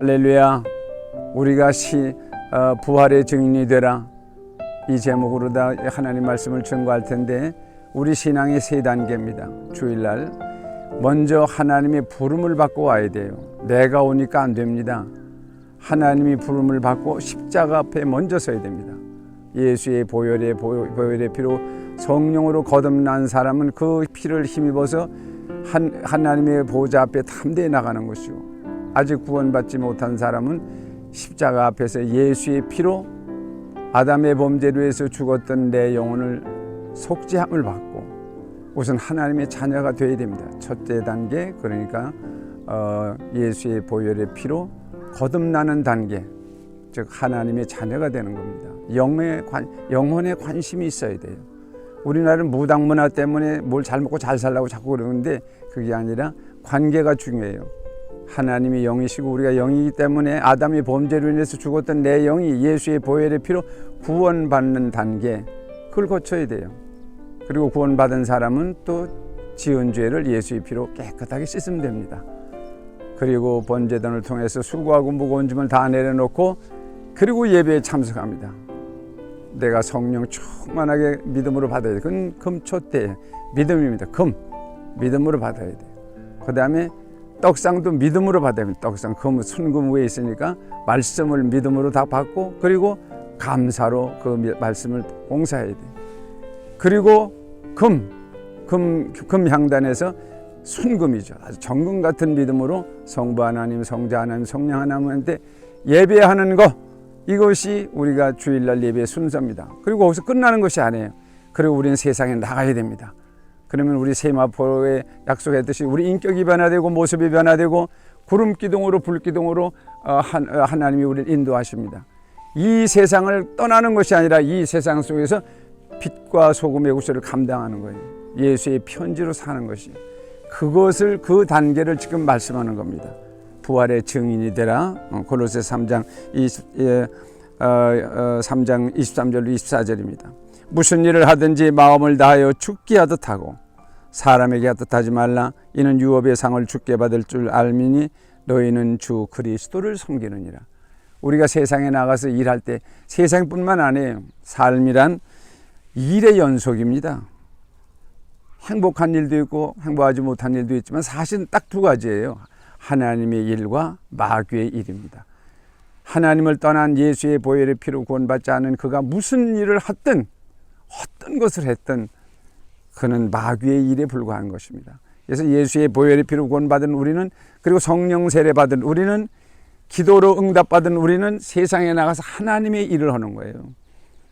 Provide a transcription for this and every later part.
할렐루야. 우리가 부활의 증인이 되라, 이 제목으로 다 하나님 말씀을 증거할 텐데, 우리 신앙의 세 단계입니다. 주일날 먼저 하나님의 부름을 받고 와야 돼요. 내가 오니까 안 됩니다. 하나님이 부름을 받고 십자가 앞에 먼저 서야 됩니다. 예수의 보혈의 피로 성령으로 거듭난 사람은 그 피를 힘입어서 하나님의 보좌 앞에 담대히 나가는 것이고, 아직 구원받지 못한 사람은 십자가 앞에서 예수의 피로 아담의 범죄로 해서 죽었던 내 영혼을 속죄함을 받고 우선 하나님의 자녀가 되어야 됩니다. 첫째 단계, 그러니까 예수의 보혈의 피로 거듭나는 단계, 즉 하나님의 자녀가 되는 겁니다. 영혼에 관심이 있어야 돼요. 우리나라는 무당 문화 때문에 뭘 잘 먹고 잘 살라고 자꾸 그러는데, 그게 아니라 관계가 중요해요. 하나님이 영이시고 우리가 영이기 때문에 아담의 범죄로 인해서 죽었던 내 영이 예수의 보혈의 피로 구원받는 단계, 그걸 거쳐야 돼요. 그리고 구원받은 사람은 또 지은 죄를 예수의 피로 깨끗하게 씻으면 됩니다. 그리고 번제단을 통해서 수고하고 무거운 짐을 다 내려놓고, 그리고 예배에 참석합니다. 내가 성령 충만하게 믿음으로 받아야 돼. 그건 금초대 믿음입니다. 믿음으로 받아야 돼. 그 다음에 떡상도 믿음으로 받아야 됩니다. 떡상, 순금 위에 있으니까 말씀을 믿음으로 다 받고, 그리고 감사로 그 말씀을 봉사해야 돼. 그리고 금 향단에서 순금이죠. 아주 정금 같은 믿음으로 성부 하나님, 성자 하나님, 성령 하나님한테 예배하는 것, 이것이 우리가 주일날 예배의 순서입니다. 그리고 거기서 끝나는 것이 아니에요. 그리고 우리는 세상에 나가야 됩니다. 그러면 우리 세마포에 약속했듯이 우리 인격이 변화되고 모습이 변화되고 구름기둥으로 불기둥으로 하나님이 우리를 인도하십니다. 이 세상을 떠나는 것이 아니라 이 세상 속에서 빛과 소금의 구슬을 감당하는 거예요. 예수의 편지로 사는 것이, 그 단계를 지금 말씀하는 겁니다. 부활의 증인이 되라. 골로새 3장 23절로 24절입니다. 무슨 일을 하든지 마음을 다하여 죽게 하듯 하고 사람에게 하듯 하지 말라. 이는 유업의 상을 주께 받을 줄 알미니 너희는 주 그리스도를 섬기느니라. 우리가 세상에 나가서 일할 때 세상뿐만 아니에요. 삶이란 일의 연속입니다. 행복한 일도 있고 행복하지 못한 일도 있지만 사실은 딱 두 가지예요. 하나님의 일과 마귀의 일입니다. 하나님을 떠난 예수의 보혈의 피로 구원받지 않은 그가 무슨 일을 하든 어떤 것을 했든 그는 마귀의 일에 불과한 것입니다. 그래서 예수의 보혈의 피로 구원받은 우리는, 그리고 성령 세례 받은 우리는, 기도로 응답받은 우리는 세상에 나가서 하나님의 일을 하는 거예요.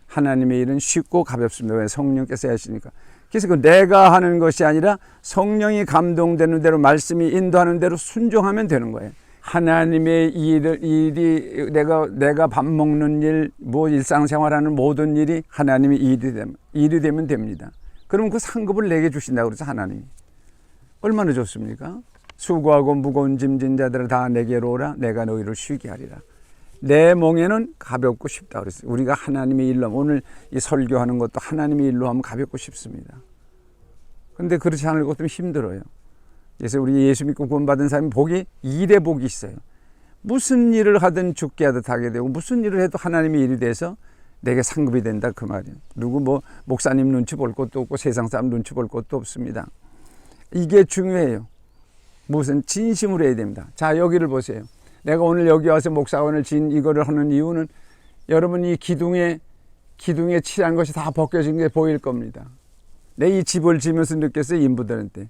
하나님의 일은 쉽고 가볍습니다. 왜? 성령께서 하시니까. 그래서 그 내가 하는 것이 아니라 성령이 감동되는 대로, 말씀이 인도하는 대로 순종하면 되는 거예요. 하나님의 일이 내가 밥 먹는 일, 일상생활하는 모든 일이 하나님의 일이 되면 됩니다. 그러면 그 상급을 내게 주신다고 그러죠. 하나님이 얼마나 좋습니까? 수고하고 무거운 짐진 자들을 다 내게로 오라. 내가 너희를 쉬게 하리라. 내 멍에는 가볍고 쉽다 그랬어요. 우리가 하나님의 일로, 오늘 이 설교하는 것도 하나님의 일로 하면 가볍고 쉽습니다. 그런데 그렇지 않을 것 때문에 힘들어요. 그래서 우리 예수 믿고 구원받은 사람이 일의 복이 있어요. 무슨 일을 하든 죽게 하듯 하게 되고, 무슨 일을 해도 하나님의 일이 돼서 내게 상급이 된다, 그 말이에요. 누구 목사님 눈치 볼 것도 없고 세상 사람 눈치 볼 것도 없습니다. 이게 중요해요. 무슨 진심으로 해야 됩니다. 자, 여기를 보세요. 내가 오늘 여기 와서 목사원을 이거를 하는 이유는, 여러분 이 기둥에 칠한 것이 다 벗겨진 게 보일 겁니다. 내 이 집을 지면서 느꼈어요. 인부들한테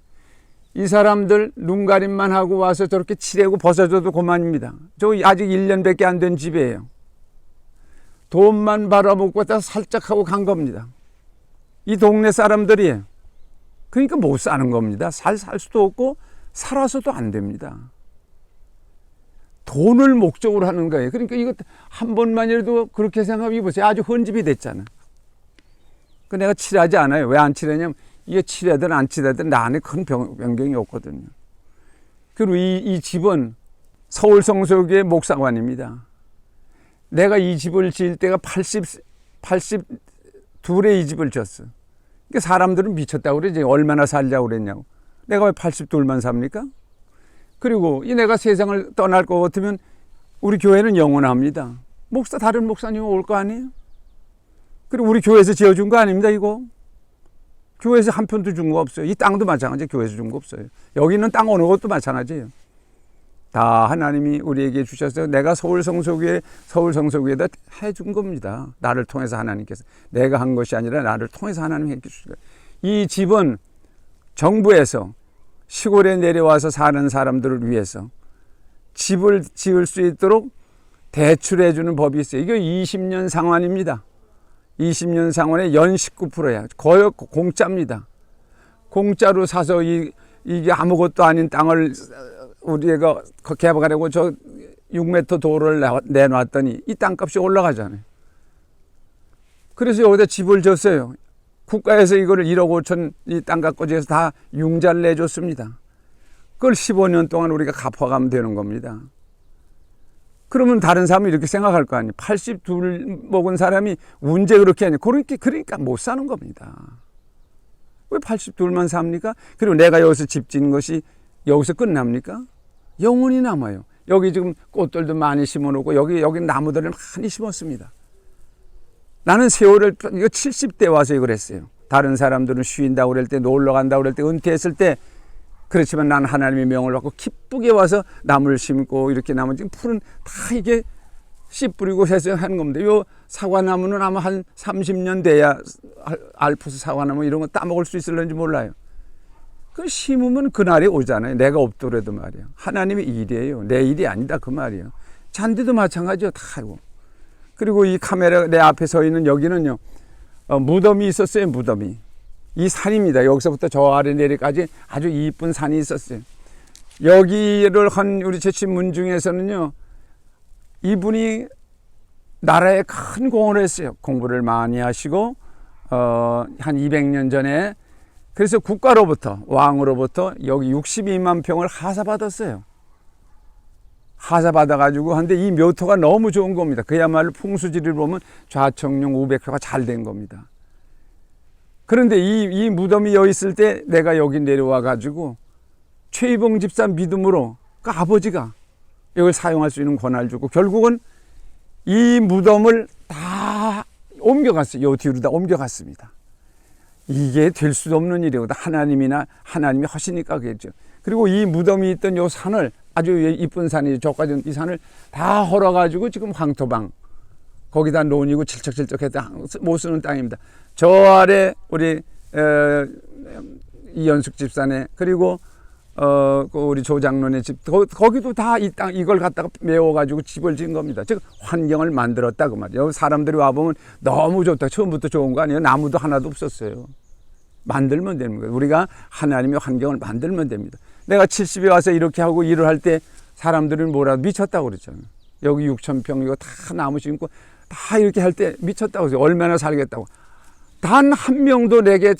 이 사람들 눈가림만 하고 와서 저렇게 칠하고 벗어줘도 그만입니다. 저 아직 1년밖에 안 된 집이에요. 돈만 벌어먹고 다 살짝 하고 간 겁니다. 이 동네 사람들이에요. 그러니까 못 사는 겁니다. 살 수도 없고 살아서도 안 됩니다. 돈을 목적으로 하는 거예요. 그러니까 이거 한 번만이라도 그렇게 생각해 보세요. 아주 헌집이 됐잖아. 그 내가 칠하지 않아요. 왜 안 칠하냐면, 이게 칠하든 안 칠하든 나 안에 큰 변경이 없거든요. 그리고 이 집은 서울 성서교회 목사관입니다. 내가 이 집을 지을 때가 82에 이 집을 지었어. 그러니까 사람들은 미쳤다고 그러지. 얼마나 살자고 그랬냐고. 내가 왜 82만 삽니까? 그리고 이 내가 세상을 떠날 것 같으면 우리 교회는 영원합니다. 다른 목사님 올 거 아니에요? 그리고 우리 교회에서 지어준 거 아닙니다, 이거. 교회에서 한 편도 준 거 없어요. 이 땅도 마찬가지, 교회에서 준 거 없어요. 여기 있는 땅 어느 것도 마찬가지예요. 다 하나님이 우리에게 주셔서 내가 서울 성소교회에다 해준 겁니다. 나를 통해서 하나님께서. 내가 한 것이 아니라 나를 통해서 하나님이 해주신 거예요. 이 집은 정부에서 시골에 내려와서 사는 사람들을 위해서 집을 지을 수 있도록 대출해 주는 법이 있어요. 이게 20년 상환입니다. 20년 상환에 연 19%야. 거의 공짜입니다. 공짜로 사서 이게 아무것도 아닌 땅을 우리가 개발하려고 저 6m 도로를 내놨더니 이 땅값이 올라가잖아요. 그래서 여기다 집을 졌어요. 국가에서 이거를 1억 5천 이 땅 갖고 지어서 다 융자를 내줬습니다. 그걸 15년 동안 우리가 갚아가면 되는 겁니다. 그러면 다른 사람이 이렇게 생각할 거 아니에요. 82 먹은 사람이 언제 그렇게 하냐. 그러니까 못 사는 겁니다. 왜 82만 삽니까? 그리고 내가 여기서 집 짓는 것이 여기서 끝납니까? 영원히 남아요. 여기 지금 꽃들도 많이 심어놓고 여기 나무들을 많이 심었습니다. 나는 세월을 이거 70대 와서 이걸 했어요. 다른 사람들은 쉰다고 그럴 때, 놀러 간다고 그럴 때, 은퇴했을 때. 그렇지만 나는 하나님의 명을 받고 기쁘게 와서 나무를 심고 이렇게 나무 지금 풀은 다 이게 씨 뿌리고 해서 하는 겁니다. 요 사과나무는 아마 한 30년 돼야 알프스 사과나무 이런 거 따먹을 수 있을런지 몰라요. 그 심으면 그날이 오잖아요. 내가 없더라도 말이에요. 하나님의 일이에요. 내 일이 아니다 그 말이에요. 잔디도 마찬가지요. 다 알고. 그리고 이 카메라 내 앞에 서 있는 여기는요. 무덤이 있었어요. 무덤이. 이 산입니다. 여기서부터 저 아래 내리까지 아주 이쁜 산이 있었어요. 여기를 한 우리 제친문 중에서는요. 이분이 나라에 큰 공헌을 했어요. 공부를 많이 하시고 한 200년 전에 그래서 국가로부터 왕으로부터 여기 62만 평을 하사받았어요. 하사받아가지고 한데 이 묘토가 너무 좋은 겁니다. 그야말로 풍수지리를 보면 좌청룡 우백화가 잘 된 겁니다. 그런데 이 무덤이 여기 있을 때 내가 여기 내려와 가지고 최이봉 집사 믿음으로 그 아버지가 이걸 사용할 수 있는 권한을 주고 결국은 이 무덤을 다 옮겨갔어요. 요 뒤로 다 옮겨갔습니다. 이게 될 수도 없는 일이거든. 하나님이 하시니까 그랬죠. 그리고 이 무덤이 있던 요 산을 아주 이쁜 산이 저까지 이 산을 다 헐어가지고 지금 황토방 거기다 논이고 칠척칠척해서 못 쓰는 땅입니다. 저 아래 우리 이연숙 집사네 그리고 우리 조장로네 집 거기도 다 이 땅 이걸 갖다가 메워가지고 집을 지은 겁니다. 즉 환경을 만들었다 그 말이에요. 사람들이 와 보면 너무 좋다. 처음부터 좋은 거 아니에요. 나무도 하나도 없었어요. 만들면 되는 거예요. 우리가 하나님의 환경을 만들면 됩니다. 내가 70에 와서 이렇게 하고 일을 할 때 사람들은 뭐라도 미쳤다고 그랬잖아요. 여기 6,000평 이거 다 나무 심고 다 이렇게 할 때 미쳤다고 그랬어요. 얼마나 살겠다고. 단 한 명도 내게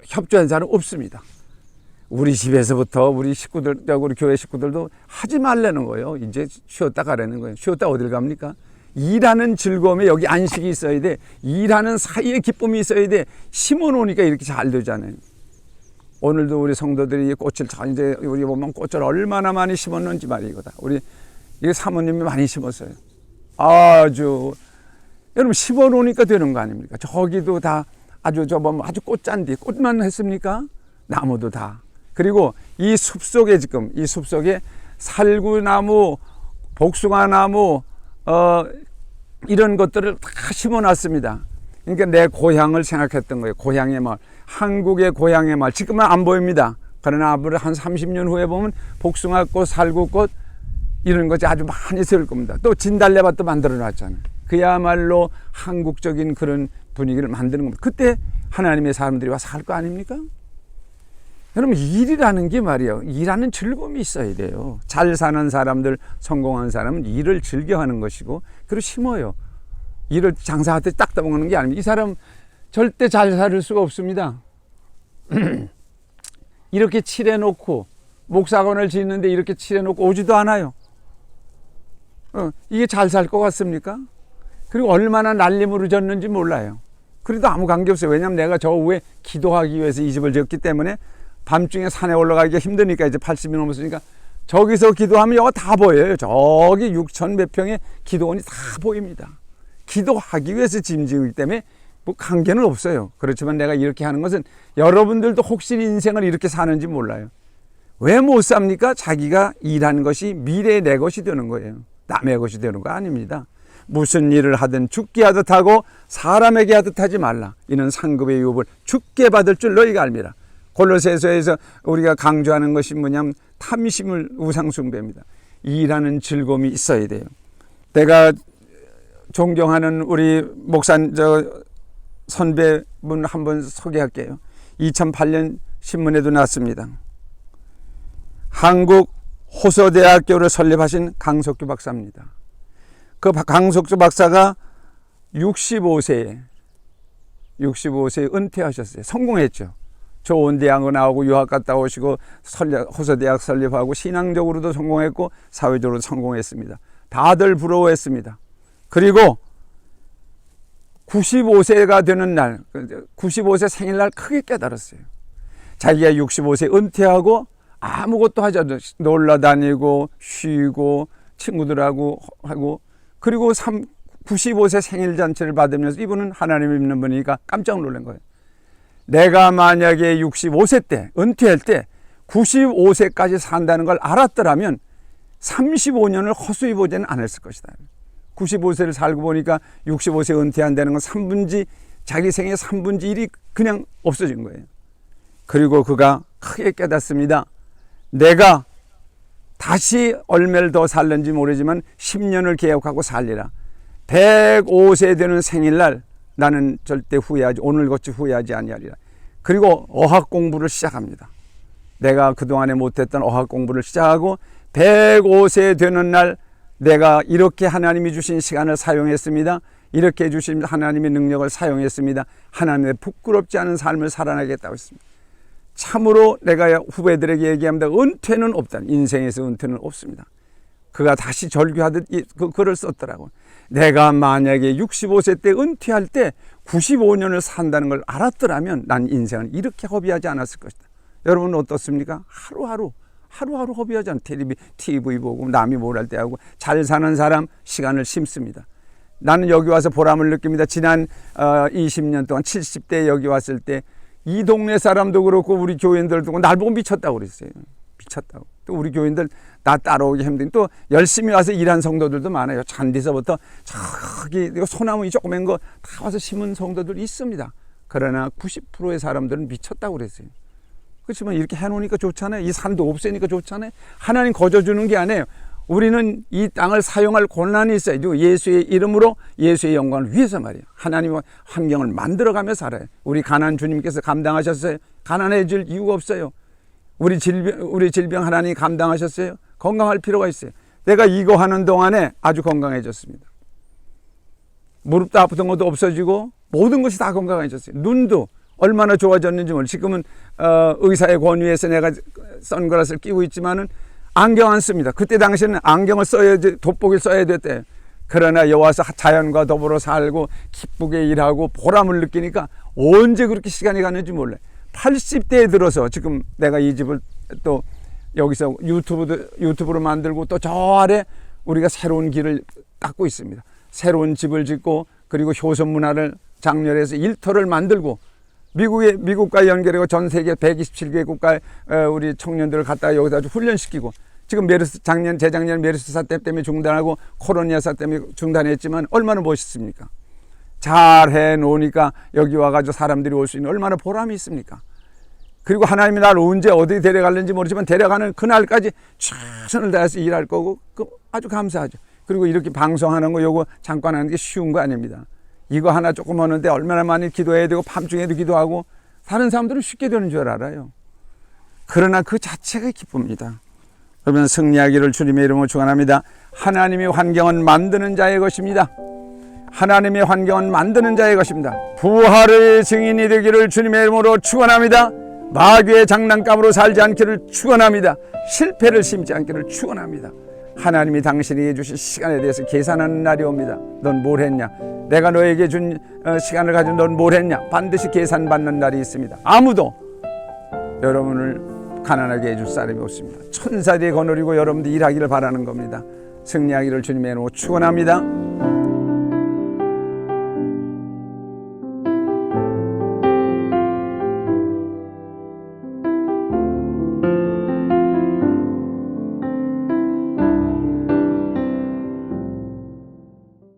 협조한 사람 없습니다. 우리 집에서부터 우리 식구들, 우리 교회 식구들도 하지 말라는 거예요. 이제 쉬었다 가라는 거예요. 쉬었다 어딜 갑니까? 일하는 즐거움에 여기 안식이 있어야 돼. 일하는 사이에 기쁨이 있어야 돼. 심어놓으니까 이렇게 잘 되잖아요. 오늘도 우리 성도들이 꽃을 이제 우리 보면 꽃을 얼마나 많이 심었는지 말이거다. 우리 이 사모님이 많이 심었어요. 아주 여러분 심어놓으니까 되는 거 아닙니까? 저기도 다 아주 아주 꽃잔디 꽃만 했습니까? 나무도 다. 그리고 이 숲속에 지금 이 숲속에 살구나무, 복숭아나무 이런 것들을 다 심어놨습니다. 그러니까 내 고향을 생각했던 거예요. 고향의 마을, 한국의 고향의 마을. 지금은 안 보입니다. 그러나 앞으로 한 30년 후에 보면 복숭아꽃, 살구꽃 이런 것이 아주 많이 세울 겁니다. 또 진달래밭도 만들어놨잖아요. 그야말로 한국적인 그런 분위기를 만드는 겁니다. 그때 하나님의 사람들이 와서 살 거 아닙니까? 여러분 일이라는 게 말이에요. 일하는 즐거움이 있어야 돼요. 잘 사는 사람들, 성공한 사람은 일을 즐겨하는 것이고 그리고 심어요. 일을 장사할 때 딱 따먹는 게 아닙니다. 이 사람 절대 잘 살 수가 없습니다. 이렇게 칠해놓고 목사관을 짓는데 이렇게 칠해놓고 오지도 않아요. 이게 잘 살 것 같습니까? 그리고 얼마나 날림으로 졌는지 몰라요. 그래도 아무 관계없어요. 왜냐하면 내가 저 위에 기도하기 위해서 이 집을 지었기 때문에 밤중에 산에 올라가기가 힘드니까 이제 80이 넘었으니까 저기서 기도하면 여기 다 보여요. 저기 6천 몇 평의 기도원이 다 보입니다. 기도하기 위해서 짐지기 때문에 뭐 관계는 없어요. 그렇지만 내가 이렇게 하는 것은 여러분들도 혹시 인생을 이렇게 사는지 몰라요. 왜 못 삽니까? 자기가 일한 것이 미래의 내 것이 되는 거예요. 남의 것이 되는 거 아닙니다. 무슨 일을 하든 죽게 하듯 하고 사람에게 하듯 하지 말라. 이는 상급의 유업을 죽게 받을 줄 너희가 알미라. 골로새서에서 우리가 강조하는 것이 뭐냐면 탐심을 우상숭배입니다. 일하는 즐거움이 있어야 돼요. 내가 존경하는 우리 선배분 한번 소개할게요. 2008년 신문에도 났습니다. 한국 호서대학교를 설립하신 강석규 박사입니다. 그 강석주 박사가 65세에 은퇴하셨어요. 성공했죠. 좋은 대학을 나오고 유학 갔다 오시고 호서대학 설립하고 신앙적으로도 성공했고 사회적으로도 성공했습니다. 다들 부러워했습니다. 그리고 95세가 되는 날, 95세 생일날 크게 깨달았어요. 자기가 65세 은퇴하고 아무것도 하지 않고 놀러 다니고 쉬고 친구들하고 하고 그리고 95세 생일 잔치를 받으면서 이분은 하나님을 믿는 분이니까 깜짝 놀란 거예요. 내가 만약에 65세 때 은퇴할 때 95세까지 산다는 걸 알았더라면 35년을 허수히 보지는 않았을 것이다. 95세를 살고 보니까 65세 은퇴한다는 건 자기 생의 3분의 1이 그냥 없어진 거예요. 그리고 그가 크게 깨닫습니다. 내가 다시 얼마를 더 살는지 모르지만 10년을 계획하고 살리라. 105세 되는 생일날 나는 절대 오늘같이 후회하지 아니하리라. 그리고 어학 공부를 시작합니다. 내가 그동안에 못했던 어학 공부를 시작하고 105세 되는 날 내가 이렇게 하나님이 주신 시간을 사용했습니다. 이렇게 주신 하나님의 능력을 사용했습니다. 하나님의 부끄럽지 않은 삶을 살아내겠다고 했습니다. 참으로 내가 후배들에게 얘기합니다. 은퇴는 없다. 인생에서 은퇴는 없습니다. 그가 다시 절규하듯 그 글을 썼더라고요. 내가 만약에 65세 때 은퇴할 때 95년을 산다는 걸 알았더라면 난 인생을 이렇게 허비하지 않았을 것이다. 여러분은 어떻습니까? 하루하루 허비하지 않아요. TV 보고 남이 뭘 할 때 하고 잘 사는 사람 시간을 심습니다. 나는 여기 와서 보람을 느낍니다. 지난 20년 동안 70대 여기 왔을 때 이 동네 사람도 그렇고 우리 교인들도 날 보고 미쳤다고 그랬어요. 미쳤다고. 또 우리 교인들 나 따라오기 힘든 또 열심히 와서 일한 성도들도 많아요. 잔디서부터 저기 소나무 조그만 거 다 와서 심은 성도들이 있습니다. 그러나 90%의 사람들은 미쳤다고 그랬어요. 그렇지만 이렇게 해놓으니까 좋잖아요. 이 산도 없애니까 좋잖아요. 하나님 거저주는 게 아니에요. 우리는 이 땅을 사용할 고난이 있어요. 예수의 이름으로 예수의 영광을 위해서 말이에요. 하나님의 환경을 만들어가며 살아요. 우리 가난 주님께서 감당하셨어요. 가난해질 이유가 없어요. 우리 질병 하나님이 감당하셨어요. 건강할 필요가 있어요. 내가 이거 하는 동안에 아주 건강해졌습니다. 무릎도 아프던 것도 없어지고 모든 것이 다 건강해졌어요. 눈도 얼마나 좋아졌는지 모르겠어요. 지금은 의사의 권위에서 내가 선글라스를 끼고 있지만은 안경 안 씁니다. 그때 당시에는 안경을 돋보기를 써야 됐대요. 그러나 여와서 자연과 더불어 살고 기쁘게 일하고 보람을 느끼니까 언제 그렇게 시간이 갔는지 몰라요. 80대에 들어서 지금 내가 이 집을 또 여기서 유튜브로 만들고 또 저 아래 우리가 새로운 길을 닦고 있습니다. 새로운 집을 짓고 그리고 효성 문화를 장렬해서 일터를 만들고 미국과 연결하고 전 세계 127개 국가의 우리 청년들을 갖다가 여기다 아주 훈련시키고 지금 재작년 메르스 사태 때문에 중단하고 코로나 사 때문에 중단했지만 얼마나 멋있습니까? 잘 해놓으니까 여기 와가지고 사람들이 올 수 있는 얼마나 보람이 있습니까? 그리고 하나님이 날 언제 어디 데려갈는지 모르지만 데려가는 그날까지 최선을 다해서 일할 거고 아주 감사하죠. 그리고 이렇게 방송하는 거 요거 잠깐 하는 게 쉬운 거 아닙니다. 이거 하나 조금 하는데 얼마나 많이 기도해야 되고 밤중에도 기도하고 다른 사람들은 쉽게 되는 줄 알아요. 그러나 그 자체가 기쁩니다. 그러면 승리하기를 주님의 이름으로 축원합니다. 하나님의 환경은 만드는 자의 것입니다. 하나님의 환경은 만드는 자의 것입니다. 부활의 증인이 되기를 주님의 이름으로 축원합니다. 마귀의 장난감으로 살지 않기를 축원합니다. 실패를 심지 않기를 축원합니다. 하나님이 당신에게 주신 시간에 대해서 계산하는 날이 옵니다. 넌 뭘 했냐? 내가 너에게 준 시간을 가지고 넌 뭘 했냐? 반드시 계산받는 날이 있습니다. 아무도 여러분을 가난하게 해줄 사람이 없습니다. 천사들이 거느리고 여러분들 일하기를 바라는 겁니다. 승리하기를 주님의 이름으로 축원합니다.